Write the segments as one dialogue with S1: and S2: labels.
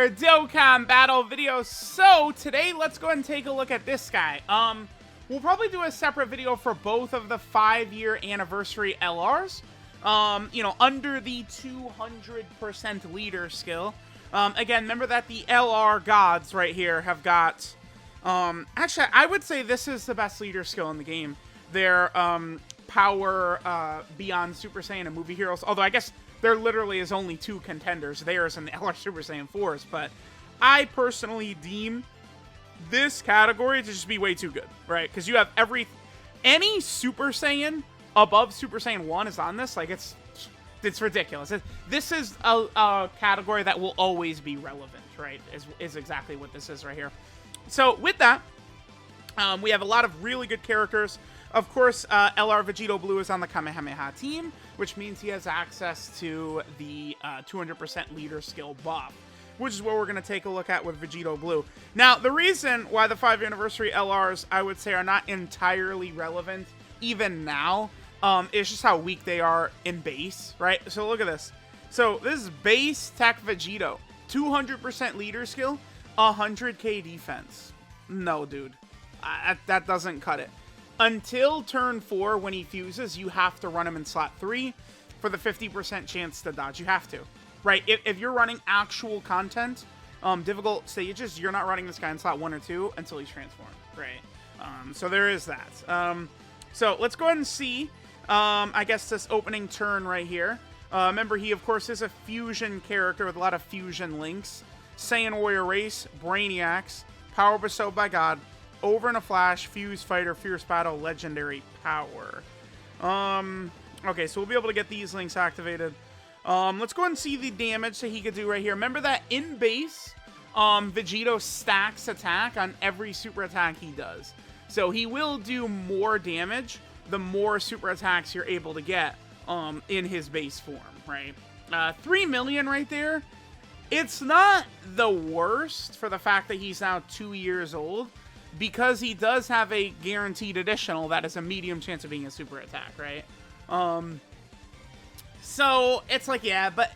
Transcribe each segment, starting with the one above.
S1: our Dokkan battle video. So today, let's go ahead and take a look at this guy. We'll probably do a separate video for both of the 5-year anniversary LRs. You know, under the 200% leader skill. Again, remember that the LR gods right here have got, actually, I would say this is the best leader skill in the game. Their, power, beyond Super Saiyan and movie heroes. Although I guess there literally is only 2 contenders, theirs and the LR Super Saiyan 4s. But I personally deem this category to just be way too good, right? Because you have any Super Saiyan above Super Saiyan 1 is on this. Like, it's ridiculous. This is a category that will always be relevant, right? Is exactly what this is right here. So with that, we have a lot of really good characters. Of course, LR Vegito Blue is on the Kamehameha team, which means he has access to the 200% leader skill buff, which is what we're going to take a look at with Vegito Blue. Now, the reason why the 5th anniversary LRs, I would say, are not entirely relevant, even now, is just how weak they are in base, right? So look at this. So this is base TEQ Vegito. 200% leader skill, 100k defense. No, dude. That doesn't cut it. Until turn 4, when he fuses, you have to run him in slot 3 for the 50% chance to dodge. You have to. Right, if you're running actual content, difficult stages, you're not running this guy in slot 1 or 2 until he's transformed, right? So there is that. So let's go ahead and see, I guess, this opening turn right here. Remember, he, of course, is a fusion character with a lot of fusion links. Saiyan Warrior Race, Brainiacs, Power Bestowed by God, Over in a Flash, Fuse Fighter, Fierce Battle, Legendary Power. Okay, so we'll be able to get these links activated. Let's go ahead and see the damage that he could do right here. Remember that in base, Vegito stacks attack on every super attack he does. So he will do more damage the more super attacks you're able to get in his base form, right? 3 million right there. It's not the worst for the fact that he's now 2 years old, because he does have a guaranteed additional that is a medium chance of being a super attack, right? So, it's like, yeah, but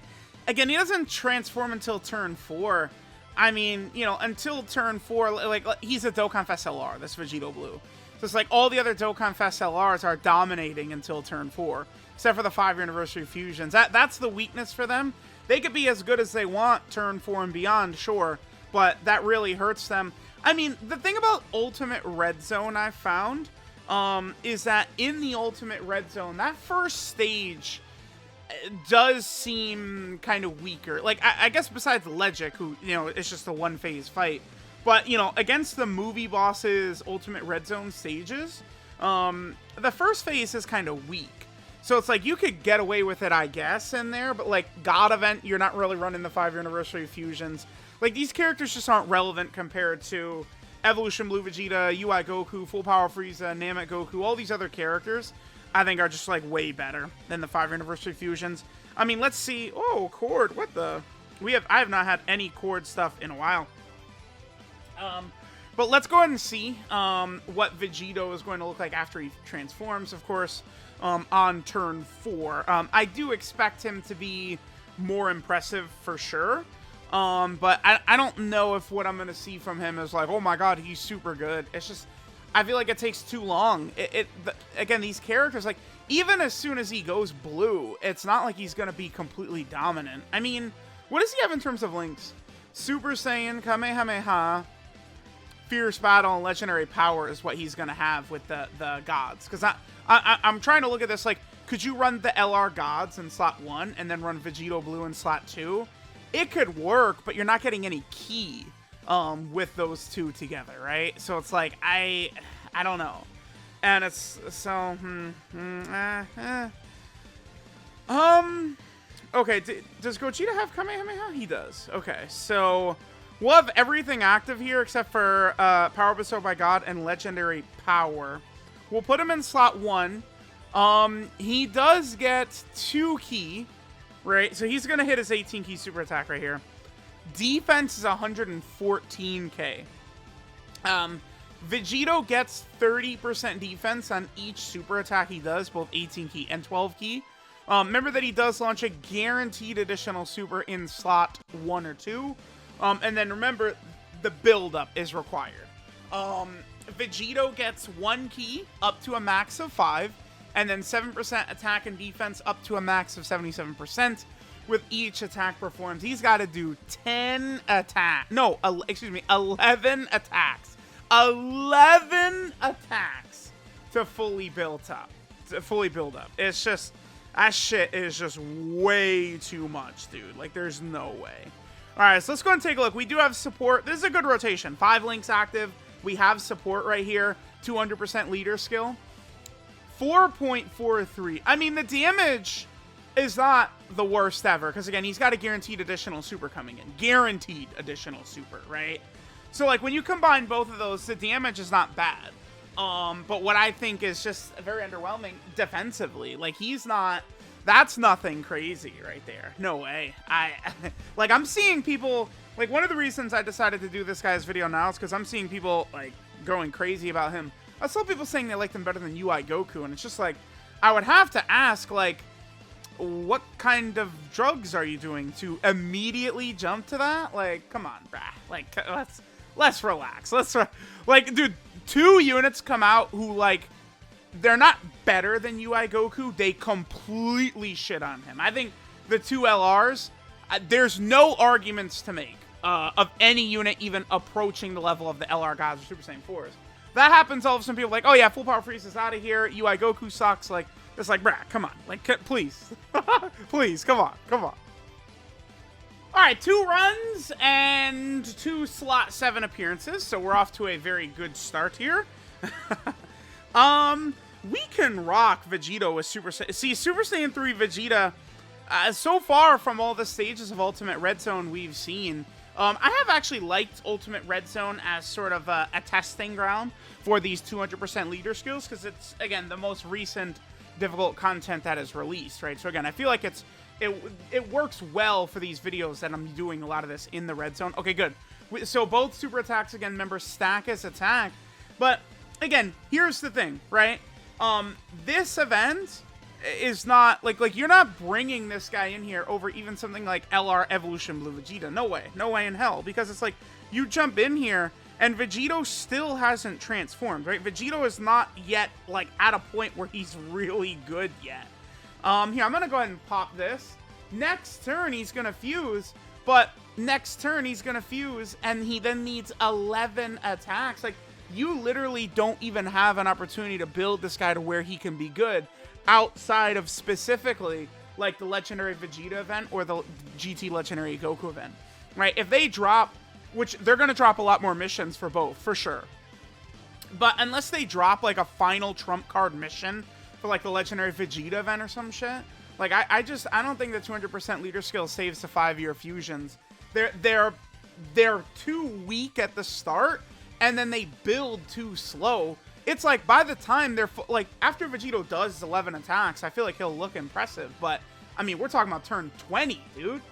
S1: again, he doesn't transform until turn 4. I mean, you know, until turn 4, like he's a Dokkan Fest LR, this Vegito Blue. So it's like all the other Dokkan Fest LRs are dominating until turn 4, except for the 5-year anniversary fusions. That's the weakness for them. They could be as good as they want turn 4 and beyond, sure, but that really hurts them. I mean, the thing about Ultimate Red Zone I've found is that in the Ultimate Red Zone, that first stage does seem kind of weaker. Like, I guess besides Legic, who, you know, it's just a one-phase fight. But, you know, against the movie bosses' Ultimate Red Zone stages, the first phase is kind of weak. So it's like, you could get away with it, I guess, in there. But, like, God Event, you're not really running the 5-year anniversary fusions. Like, these characters just aren't relevant compared to Evolution Blue Vegeta, UI Goku, Full Power Frieza, Namek Goku, all these other characters. I think are just, like, way better than the 5th anniversary fusions. I mean, let's see. Oh, Cord, what the? I have not had any Cord stuff in a while. But let's go ahead and see what Vegito is going to look like after he transforms, of course, on turn 4. I do expect him to be more impressive for sure. But I don't know if what I'm going to see from him is like, oh my god, he's super good. It's just, I feel like it takes too long. Again, these characters, like, even as soon as he goes blue, it's not like he's going to be completely dominant. I mean, what does he have in terms of links? Super Saiyan, Kamehameha, Fierce Battle, and Legendary Power is what he's going to have with the gods. Because I'm trying to look at this, like, could you run the LR gods in slot 1 and then run Vegito Blue in slot 2? It could work, but you're not getting any key with those two together, right? So it's like, I don't know. And it's, so, okay, does Gogeta have Kamehameha? He does. Okay, so we'll have everything active here except for Power Bestowed by God and Legendary Power. We'll put him in slot 1. He does get 2 key, right? So he's going to hit his 18 key super attack right here. Defense is 114k. Vegito gets 30% defense on each super attack he does, both 18 key and 12 key. Remember that he does launch a guaranteed additional super in slot 1 or 2. And then remember, the build-up is required. Vegito gets 1 key up to a max of 5, and then 7% attack and defense up to a max of 77%. With each attack performed, he's got to do 11 attacks. 11 attacks to fully build up. It's just, that shit is just way too much, dude. Like, there's no way. All right, so let's go and take a look. We do have support. This is a good rotation. 5 links active. We have support right here. 200% leader skill. 4.43. I mean, the damage is not the worst ever, because again, he's got a guaranteed additional super coming in. Guaranteed additional super, right? So like when you combine both of those, the damage is not bad. But what I think is just very underwhelming defensively. Like he's not, that's nothing crazy right there. No way. I'm seeing people, like one of the reasons I decided to do this guy's video now is because I'm seeing people like going crazy about him. I saw people saying they liked him better than UI Goku, and it's just like, I would have to ask, like, what kind of drugs are you doing to immediately jump to that? Like, come on, brah. Like, let's relax. Like, dude, 2 units come out who, like, they're not better than UI Goku. They completely shit on him. I think the 2 LRs, there's no arguments to make of any unit even approaching the level of the LR gods or Super Saiyan 4s. That happens, all of a sudden people are like, oh yeah, full power freeze is out of here. UI Goku sucks. Like, it's like, bruh, come on. Like, please. Please, come on. All right, 2 runs and 2 slot 7 appearances. So we're off to a very good start here. We can rock Vegito with Super Saiyan. See, Super Saiyan 3 Vegeta, so far from all the stages of Ultimate Red Zone we've seen, I have actually liked Ultimate Red Zone as sort of a testing ground for these 200% leader skills, because it's, again, the most recent difficult content that is released, right? So again, I feel like it works well for these videos that I'm doing a lot of this in the red zone. Okay, good. So both super attacks, again, remember, stack as attack. But again, here's the thing, right? This event is not like you're not bringing this guy in here over even something like LR Evolution Blue Vegeta. No way in hell, because it's like you jump in here and Vegito still hasn't transformed, right? Vegito is not yet like at a point where he's really good yet. Here, I'm gonna go ahead and pop this. Next turn he's gonna fuse, but next turn he's gonna fuse and he then needs 11 attacks. Like, you literally don't even have an opportunity to build this guy to where he can be good outside of specifically like the Legendary Vegeta event or the GT Legendary Goku event, right? If they drop, which they're going to drop a lot more missions for both, for sure. But unless they drop like a final trump card mission for like the Legendary Vegeta event or some shit, like I don't think the 200% leader skill saves the 5-year fusions. They're too weak at the start, and then they build too slow. It's like by the time they're like, after Vegito does 11 attacks, I feel like he'll look impressive. But I mean, we're talking about turn 20, dude.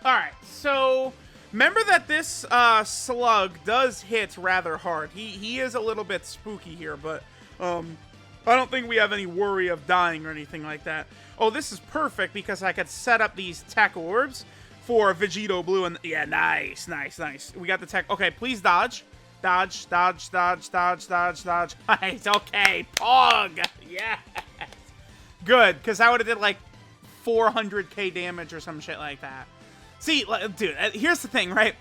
S1: Alright, so remember that this slug does hit rather hard. He is a little bit spooky here, but I don't think we have any worry of dying or anything like that. Oh, this is perfect because I could set up these tech orbs for Vegito Blue, and yeah, nice. We got the tech. Okay, please dodge. Dodge. Nice, okay, Pog. Yes. Good, because I would have did like 400k damage or some shit like that. See, dude, here's the thing, right?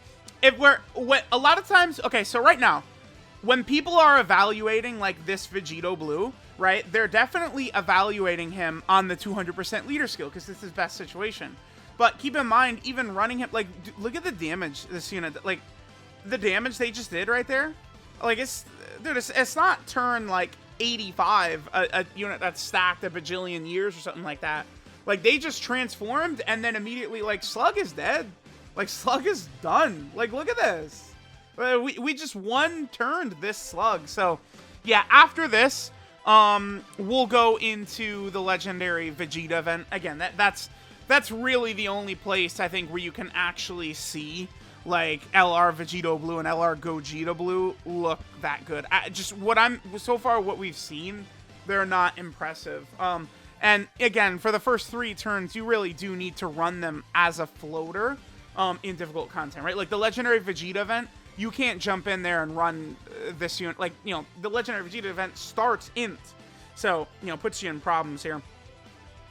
S1: A lot of times, okay, so right now, when people are evaluating like this Vegito Blue, right, they're definitely evaluating him on the 200% leader skill because it's his best situation. But keep in mind, even running him, like, look at the damage this unit, like, the damage they just did right there. Like, it's not turn, like, 85, a unit that's stacked a bajillion years or something like that. Like, they just transformed, and then immediately, like, Slug is dead. Like, Slug is done. Like, look at this. We just one-turned this slug. So, yeah, after this, we'll go into the legendary Vegeta event. Again, that's really the only place, I think, where you can actually see, like, LR Vegito Blue and LR Gogeta Blue look that good. So far, what we've seen, they're not impressive. And again, for the first 3 turns, you really do need to run them as a floater in difficult content, right? Like the Legendary Vegeta event, you can't jump in there and run this unit. Like, you know, the Legendary Vegeta event starts int. So, you know, puts you in problems here.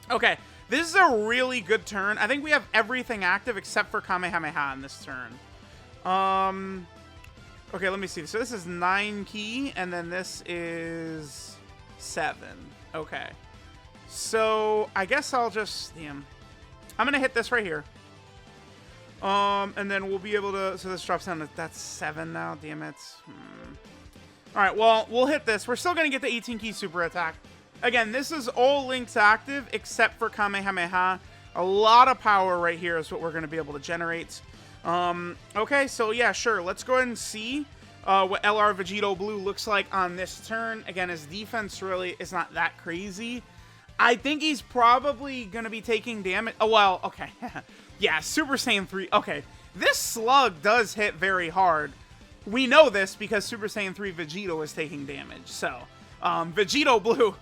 S1: Okay, this is a really good turn. I think we have everything active except for Kamehameha in this turn. Okay, let me see. So this is 9 key, and then this is 7. Okay. So, I guess I'll just... Damn. I'm going to hit this right here. And then we'll be able to... So this drops down to... That's 7 now. Damn it. Alright, well, we'll hit this. We're still going to get the 18 key super attack. Again, this is all links active except for Kamehameha. A lot of power right here is what we're going to be able to generate. Okay, so yeah, sure. Let's go ahead and see what LR Vegito Blue looks like on this turn. Again, his defense really is not that crazy. I think he's probably going to be taking damage. Oh, well, okay. Yeah, Super Saiyan 3. Okay, this slug does hit very hard. We know this because Super Saiyan 3 Vegito is taking damage. So, Vegito Blue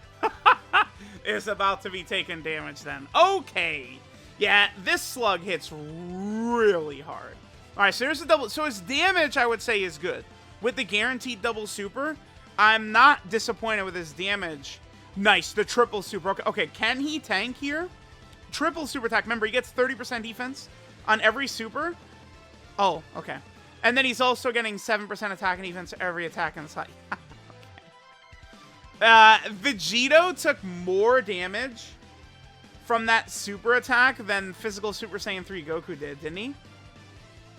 S1: is about to be taking damage then. Okay. Yeah, this slug hits really hard. All right, so there's a double. So his damage, I would say, is good. With the guaranteed double super, I'm not disappointed with his damage. Nice, the triple super. Okay, can he tank here? Triple super attack. Remember, he gets 30% defense on every super. Oh, okay. And then he's also getting 7% attack and defense every attack in the side. Okay. Vegito took more damage from that super attack than physical Super Saiyan 3 Goku did, didn't he?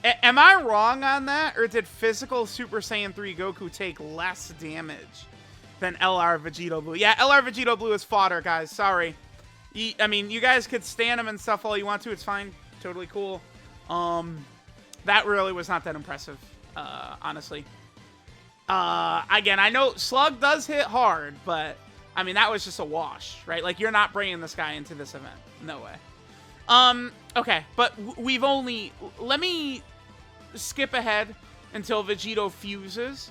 S1: Am I wrong on that? Or did physical Super Saiyan 3 Goku take less damage than LR Vegito Blue? Yeah, LR Vegito Blue is fodder, guys. Sorry. I mean, you guys could stand him and stuff all you want to. It's fine. Totally cool. That really was not that impressive, honestly. Again, I know Slug does hit hard, but, I mean, that was just a wash, right? Like, you're not bringing this guy into this event. No way. Okay, but we've only... Let me skip ahead until Vegito fuses.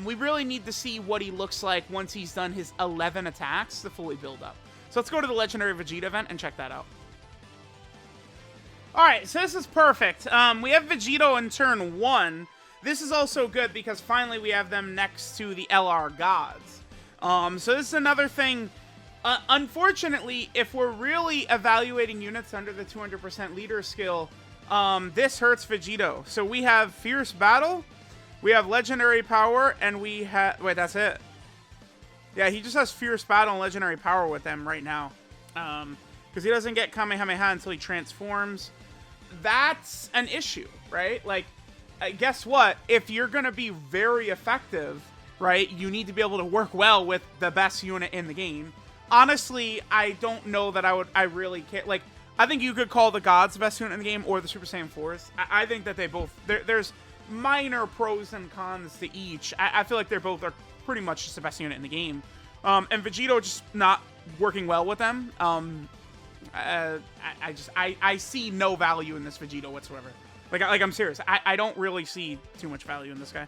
S1: We really need to see what he looks like once he's done his 11 attacks to fully build up. So let's go to the Legendary Vegeta event and check that out. Alright, so this is perfect. We have Vegito in turn 1. This is also good because finally we have them next to the LR gods. So this is another thing. Unfortunately, if we're really evaluating units under the 200% leader skill, this hurts Vegito. So we have Fierce Battle, we have Legendary Power, and we have... Wait, that's it. Yeah, he just has Fierce Battle and Legendary Power with them right now. Because he doesn't get Kamehameha until he transforms. That's an issue, right? Like, guess what? If you're going to be very effective, right, you need to be able to work well with the best unit in the game. Honestly, I don't know that I really care. Like, I think you could call the gods the best unit in the game or the Super Saiyan 4s. I think that they both... There's minor pros and cons to each. I feel like they're both are pretty much just the best unit in the game. And Vegito just not working well with them. I see no value in this Vegito whatsoever. Like I'm serious. I don't really see too much value in this guy.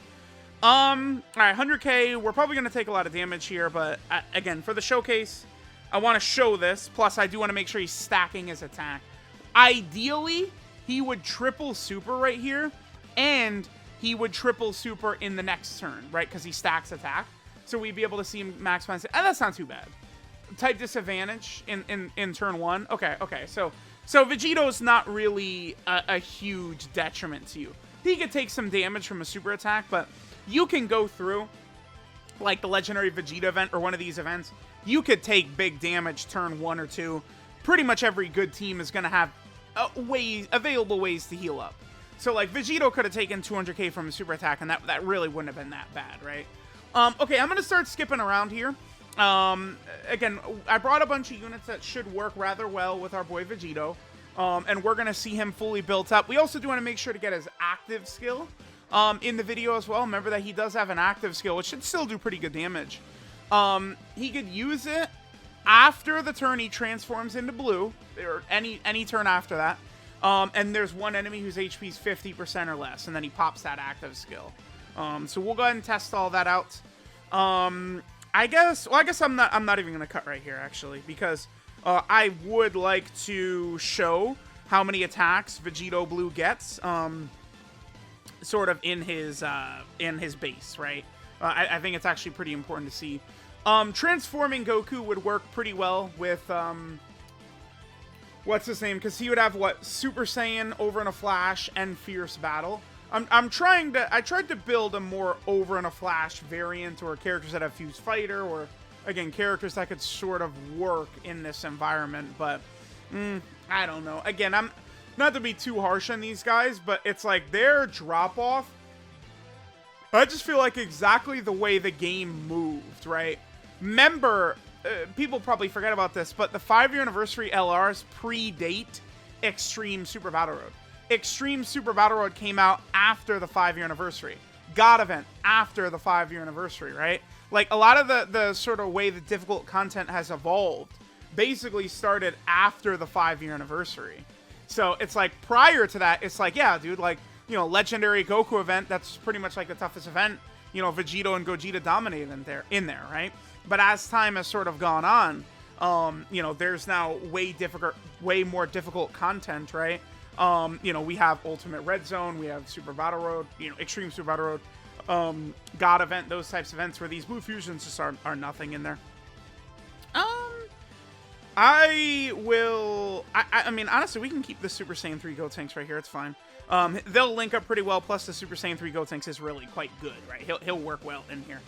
S1: All right, 100k. We're probably going to take a lot of damage here, but again, for the showcase, I want to show this. Plus, I do want to make sure he's stacking his attack. Ideally, he would triple super right here, and he would triple super in the next turn, right? Because he stacks attack. So we'd be able to see him maximize it. That's not too bad. Type disadvantage in turn 1. Okay. So Vegito's not really a huge detriment to you. He could take some damage from a super attack, but you can go through, like the Legendary Vegeta event or one of these events, you could take big damage turn 1 or 2. Pretty much every good team is going to have available ways to heal up. So, like, Vegito could have taken 200k from a super attack, and that really wouldn't have been that bad, right? Okay, I'm going to start skipping around here. Again, I brought a bunch of units that should work rather well with our boy Vegito. And we're going to see him fully built up. We also do want to make sure to get his active skill. in the video as well. Remember that he does have an active skill, which should still do pretty good damage. He could use it after the turn he transforms into blue, or any turn after that. And there's one enemy whose HP is 50% or less, and then he pops that active skill. So we'll go ahead and test all that out. I guess I'm not even gonna cut right here, actually, because I would like to show how many attacks Vegito Blue gets, sort of in his base, right? I think it's actually pretty important to see. Transforming Goku would work pretty well with what's his name? Because he would have what, Super Saiyan, Over in a Flash, and Fierce Battle. I tried to build a more Over in a Flash variant, or characters that have Fused Fighter, or again characters that could sort of work in this environment, but I don't know. Again, I'm not to be too harsh on these guys, but it's like their drop off, I just feel like exactly the way the game moved, right? Remember, people probably forget about this, but the 5-year anniversary LRs predate Extreme Super Battle Road. Extreme Super Battle Road came out after the 5-year anniversary. God Event after the 5-year anniversary, right? Like, a lot of the sort of way the difficult content has evolved basically started after the 5-year anniversary. So it's like, prior to that, it's like, yeah, dude, like, you know, Legendary Goku event, that's pretty much like the toughest event. You know, Vegito and Gogeta dominated in there, right? But as time has sort of gone on, you know, there's now way more difficult content, right? You know, we have Ultimate Red Zone, we have Super Battle Road, you know, Extreme Super Battle Road, God Event, those types of events where these blue fusions just are nothing in there. I mean, honestly, we can keep the Super Saiyan 3 Gotenks right here. It's fine. They'll link up pretty well. Plus, the Super Saiyan 3 Gotenks is really quite good, right? He'll work well in here.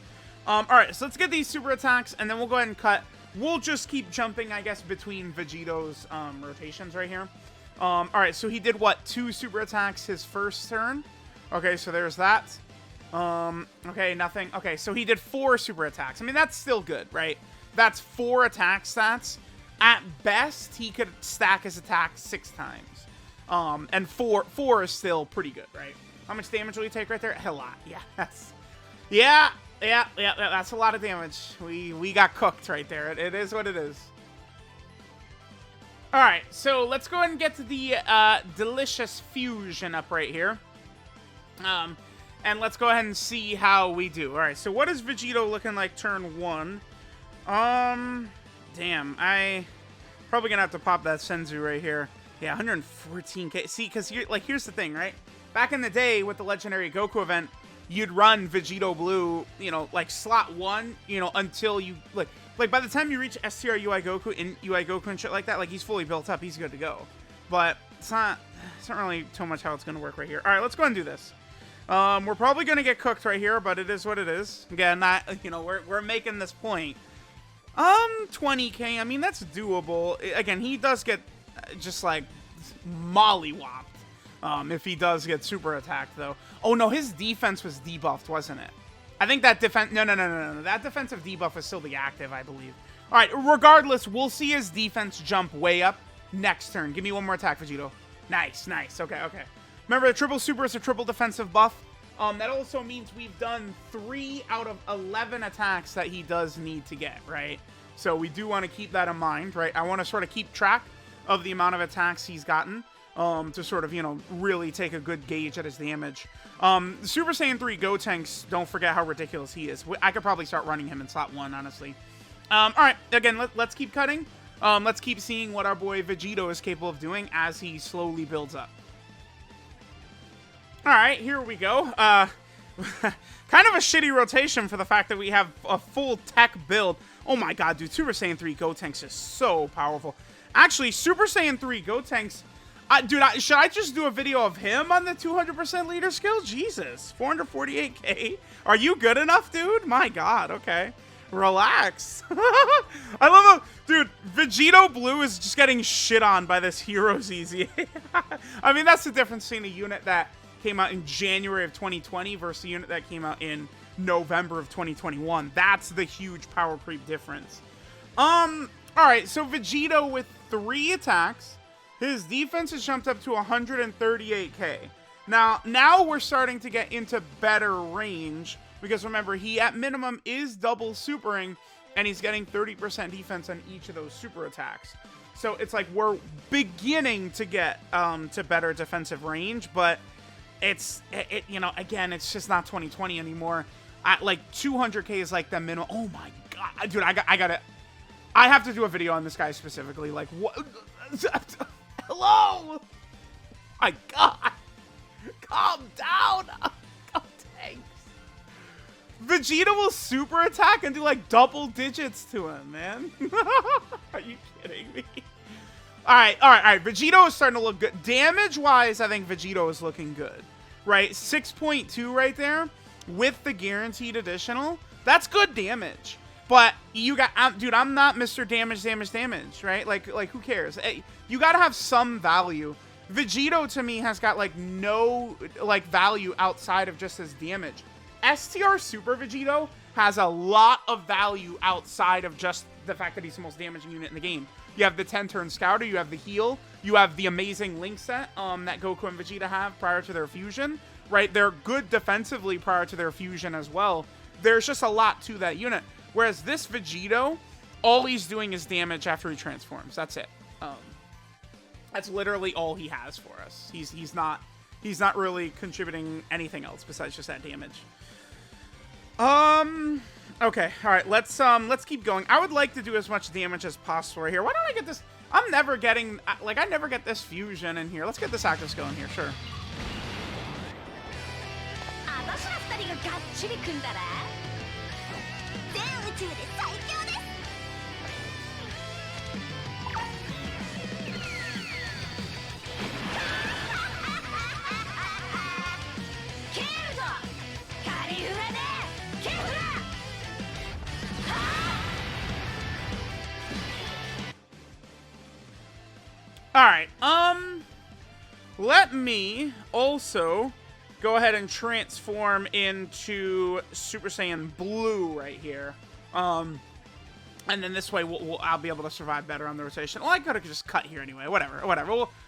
S1: All right, so let's get these super attacks, and then we'll go ahead and cut. We'll just keep jumping, I guess, between Vegito's rotations right here. All right, so he did what? 2 super attacks his first turn. Okay, so there's that. Okay, nothing. Okay, so he did 4 super attacks. I mean, that's still good, right? That's 4 attack stats. At best, he could stack his attack 6 times. And 4 is still pretty good, right? How much damage will he take right there? A lot. Yeah, that's a lot of damage. We got cooked right there. It is what it is. All right, so let's go ahead and get to the delicious fusion up right here. And let's go ahead and see how we do. All right, so what is Vegito looking like turn 1? Damn, I probably gonna have to pop that Senzu right here. Yeah, 114k. See, because here's the thing, right? Back in the day with the Legendary Goku event, you'd run Vegito Blue, you know, like slot 1, you know, until you like by the time you reach STR UI Goku and shit like that, like he's fully built up, he's good to go. But it's not really too much how it's gonna work right here. All right, let's go ahead and do this. We're probably gonna get cooked right here, but it is what it is. Again, you know, we're making this point. 20k, I mean, that's doable. Again, he does get just like mollywopped if he does get super attacked, though. Oh no, his defense was debuffed, wasn't it? I think that defense, no, that defensive debuff is still the active, I believe. All right, regardless, we'll see his defense jump way up next turn. Give me one more attack, Vegito. Nice. Okay. Remember, the triple super is a triple defensive buff. That also means we've done 3 out of 11 attacks that he does need to get, right? So we do want to keep that in mind, right? I want to sort of keep track of the amount of attacks he's gotten to sort of, you know, really take a good gauge at his damage. The Super Saiyan 3 Gotenks, don't forget how ridiculous he is. I could probably start running him in slot 1, honestly. All right, again, let's keep cutting. Let's keep seeing what our boy Vegito is capable of doing as he slowly builds up. All right, here we go. Kind of a shitty rotation for the fact that we have a full tech build. Oh my god, dude, Super Saiyan 3 Gotenks is so powerful. Actually, Super Saiyan 3 Gotenks, dude, should I just do a video of him on the 200% leader skill? Jesus, 448k? Are you good enough, dude? My god, okay. Relax. I love how, dude, Vegito Blue is just getting shit on by this Heroes Easy. I mean, that's the difference between a unit that came out in January of 2020 versus the unit that came out in November of 2021. That's the huge power creep difference. Alright, so Vegito with 3 attacks. His defense has jumped up to 138k. Now we're starting to get into better range, because remember, he at minimum is double supering, and he's getting 30% defense on each of those super attacks. So it's like we're beginning to get to better defensive range, but it's, you know, again, it's just not 2020 anymore. Like 200k is like the minimum. Oh my god, dude, I have to do a video on this guy specifically. Like, what? Hello? My god. Calm down. Oh, thanks. Vegeta will super attack and do like double digits to him, man. Are you kidding me? All right. Vegito is starting to look good. Damage-wise, I think Vegito is looking good, right? 6.2 right there with the guaranteed additional. That's good damage. But you got, dude, I'm not Mr. Damage, right? Like who cares? Hey, you got to have some value. Vegito, to me, has got, like, no, like, value outside of just his damage. STR Super Vegito has a lot of value outside of just the fact that he's the most damaging unit in the game. You have the 10-turn Scouter, you have the heal, you have the amazing Link set that Goku and Vegeta have prior to their fusion, right? They're good defensively prior to their fusion as well. There's just a lot to that unit. Whereas this Vegito, all he's doing is damage after he transforms. That's it. That's literally all he has for us. He's not really contributing anything else besides just that damage. Okay, all right, let's keep going. I would like to do as much damage as possible right here. Why don't I get this? I'm never getting, like, I never get this fusion in here. Let's get this active skill in here, sure. Alright, let me also go ahead and transform into Super Saiyan Blue right here. And then this way I'll be able to survive better on the rotation. Well, I could have just cut here anyway. Whatever.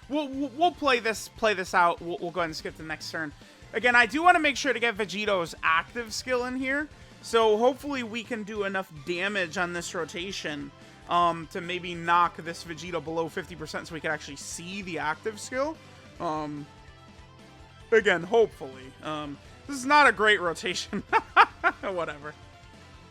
S1: We'll play this out. We'll go ahead and skip the next turn. Again, I do want to make sure to get Vegito's active skill in here. So hopefully we can do enough damage on this rotation to maybe knock this Vegito below 50% so we can actually see the active skill. Again, hopefully. This is not a great rotation. Whatever.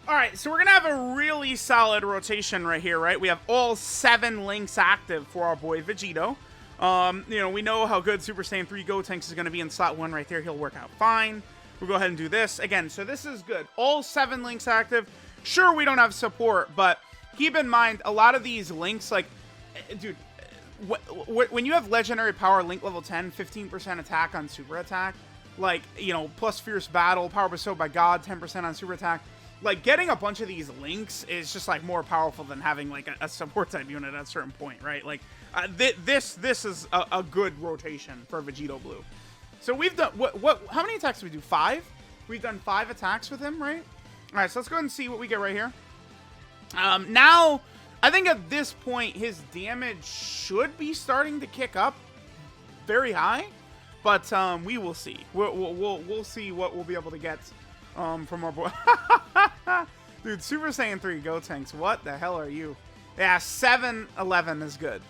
S1: Alright, so we're going to have a really solid rotation right here, right? We have all 7 links active for our boy Vegito. You know, we know how good Super Saiyan 3 Gotenks is going to be in slot 1 right there. He'll work out fine. We'll go ahead and do this. Again, so this is good. All 7 links active. Sure, we don't have support, but keep in mind, a lot of these links, like, dude, when you have legendary power link level 10, 15% attack on super attack, like, you know, plus fierce battle, power bestowed by God, 10% on super attack, like, getting a bunch of these links is just, like, more powerful than having, like, a support type unit at a certain point, right? Like, this is a good rotation for Vegito Blue. So we've done, how many attacks did we do? 5? We've done 5 attacks with him, right? All right, so let's go ahead and see what we get right here. Now, I think at this point, his damage should be starting to kick up very high, but we will see. We'll see what we'll be able to get from our boy. Dude, Super Saiyan 3 Gotenks, what the hell are you? Yeah, 7-11 is good.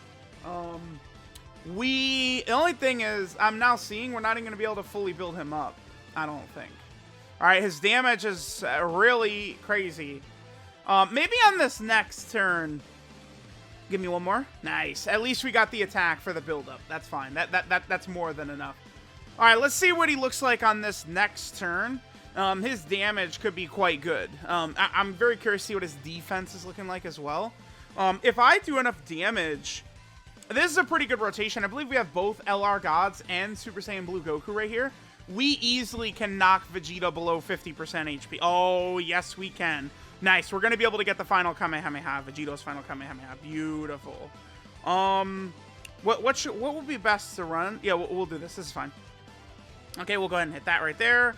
S1: The only thing is, I'm now seeing we're not even going to be able to fully build him up. I don't think. All right, his damage is really crazy. Maybe on this next turn. Give me one more. Nice. At least we got the attack for the build-up. That's fine. That's more than enough. All right, let's see what he looks like on this next turn. His damage could be quite good. I'm very curious to see what his defense is looking like as well. If I do enough damage, this is a pretty good rotation. I believe we have both LR Gods and Super Saiyan Blue Goku right here. We easily can knock Vegeta below 50% HP. Oh, yes, we can. Nice. We're going to be able to get the final Kamehameha. Vegito's final Kamehameha. Beautiful. What would be best to run? Yeah, we'll do this. This is fine. Okay, we'll go ahead and hit that right there.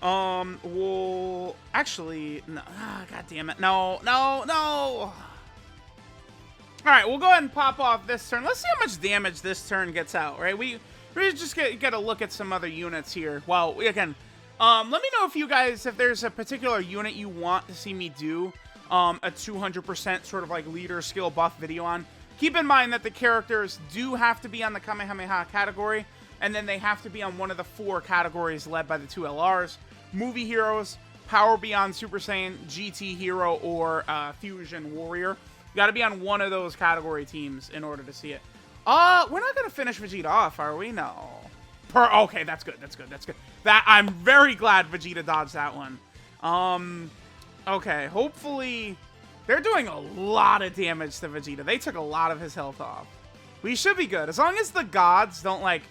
S1: We'll actually, no, god damn it. No. All right, we'll go ahead and pop off this turn. Let's see how much damage this turn gets out, right? we're just get a look at some other units here. Well, again, let me know if you guys, if there's a particular unit you want to see me do a 200% sort of like leader skill buff video on. Keep in mind that the characters do have to be on the Kamehameha category, and then they have to be on one of the 4 categories led by the 2 LRs. Movie heroes, Power Beyond Super Saiyan, GT Hero, or Fusion Warrior. You gotta be on one of those category teams in order to see it. We're not gonna finish Vegeta off, are we? No. Okay, that's good, that's good, that's good. I'm very glad Vegeta dodged that one. Okay, hopefully... They're doing a lot of damage to Vegeta. They took a lot of his health off. We should be good. As long as the gods don't, like,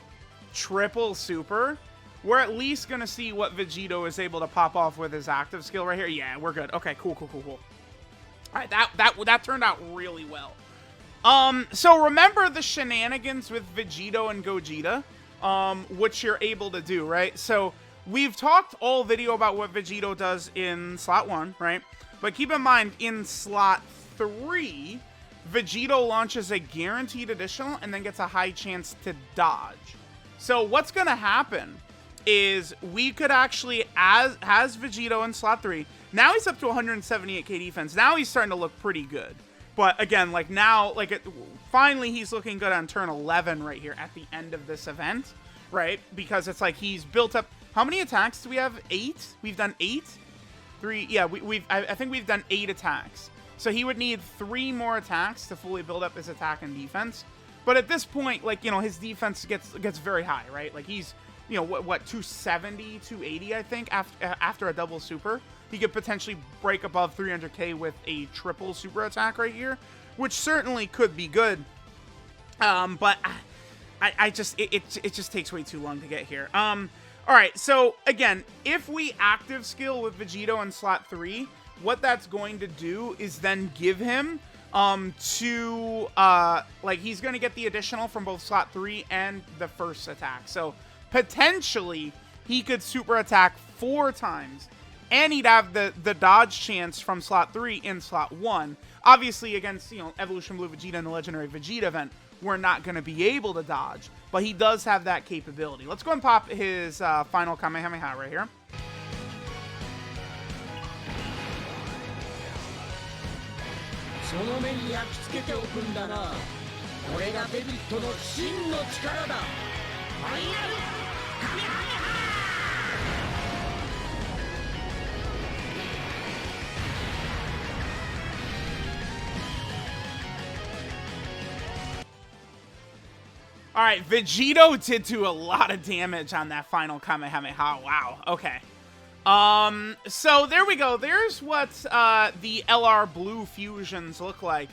S1: triple super, we're at least going to see what Vegito is able to pop off with his active skill right here. Yeah, we're good. Okay, cool. All right, that turned out really well. So remember the shenanigans with Vegito and Gogeta, which you're able to do, right? So we've talked all video about what Vegito does in slot 1, right? But keep in mind, in slot 3, Vegito launches a guaranteed additional and then gets a high chance to dodge. So what's going to happen is we could actually, has Vegito in slot 3, now he's up to 178k defense. Now he's starting to look pretty good. But again, like now, like finally he's looking good on turn 11 right here at the end of this event, right? Because it's like he's built up, how many attacks do we have? 8? We've done 8? 3, yeah, I think we've done 8 attacks. So he would need 3 more attacks to fully build up his attack and defense. But at this point, like, you know, his defense gets very high, right? Like he's, you know, what 270, 280, I think, after a double super. He could potentially break above 300k with a triple super attack right here, which certainly could be good. But it just takes way too long to get here. Alright, so again, if we active skill with Vegito in slot 3, what that's going to do is then give him like he's going to get the additional from both slot 3 and the first attack. So potentially he could super attack 4 times, and he'd have the dodge chance from slot 3 in slot 1. Obviously against, you know, Evolution Blue Vegeta and the Legendary Vegeta event, we're not going to be able to dodge, but he does have that capability. Let's go and pop his final Kamehameha right here. Alright, Vegito did do a lot of damage on that final Kamehameha. Wow, okay. So there we go. There's what the LR Blue fusions look like.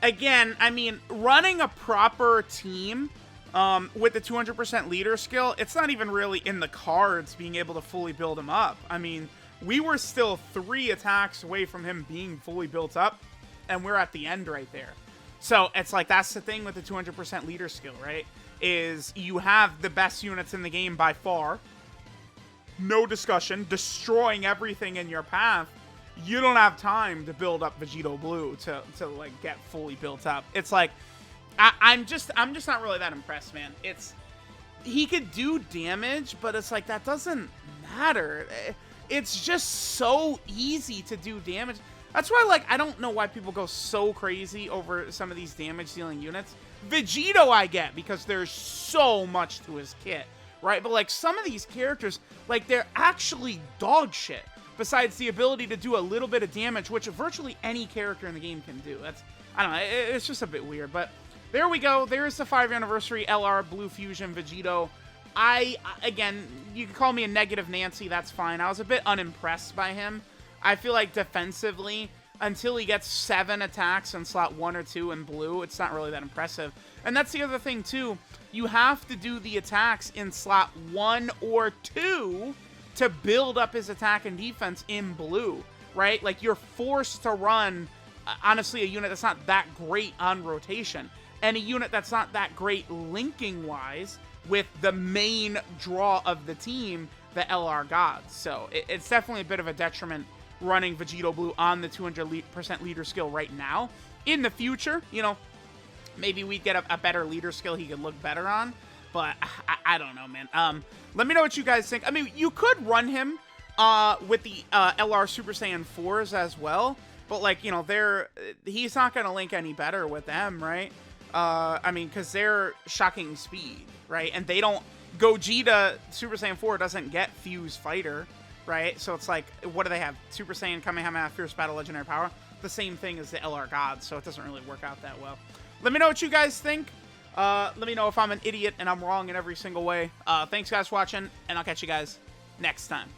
S1: Again, I mean, running a proper team with the 200% leader skill, it's not even really in the cards being able to fully build him up. I mean, we were still 3 attacks away from him being fully built up, and we're at the end right there. So it's like, that's the thing with the 200% leader skill, right? Is you have the best units in the game by far. No discussion. Destroying everything in your path. You don't have time to build up Vegito Blue to like get fully built up. It's like, I'm just not really that impressed, man. He could do damage, but it's like, that doesn't matter. It's just so easy to do damage. That's why, like, I don't know why people go so crazy over some of these damage-dealing units. Vegito I get, because there's so much to his kit, right? But, like, some of these characters, like, they're actually dog shit, besides the ability to do a little bit of damage, which virtually any character in the game can do. I don't know, it's just a bit weird. But there we go. There's the 5th anniversary LR Blue Fusion Vegito. Again, you can call me a negative Nancy, that's fine. I was a bit unimpressed by him. I feel like defensively, until he gets 7 attacks in slot 1 or 2 in blue, it's not really that impressive. And that's the other thing, too. You have to do the attacks in slot 1 or 2 to build up his attack and defense in blue, right? Like, you're forced to run, honestly, a unit that's not that great on rotation. And a unit that's not that great linking-wise with the main draw of the team, the LR Gods. So, it's definitely a bit of a detriment running Vegito Blue on the 200% leader skill right now. In the future, you know, maybe we'd get a better leader skill he could look better on. But I don't know, man. Let me know what you guys think. I mean, you could run him with the LR Super Saiyan 4s as well. But, like, you know, he's not going to link any better with them, right? I mean, because they're shocking speed, right? And they don't... Gogeta Super Saiyan 4 doesn't get Fuse Fighter, right? So it's like, what do they have? Super Saiyan Kamehameha Fierce Battle Legendary Power? The same thing as the LR Gods, so it doesn't really work out that well. Let me know what you guys think. Let me know if I'm an idiot and I'm wrong in every single way. Thanks, guys, for watching, and I'll catch you guys next time.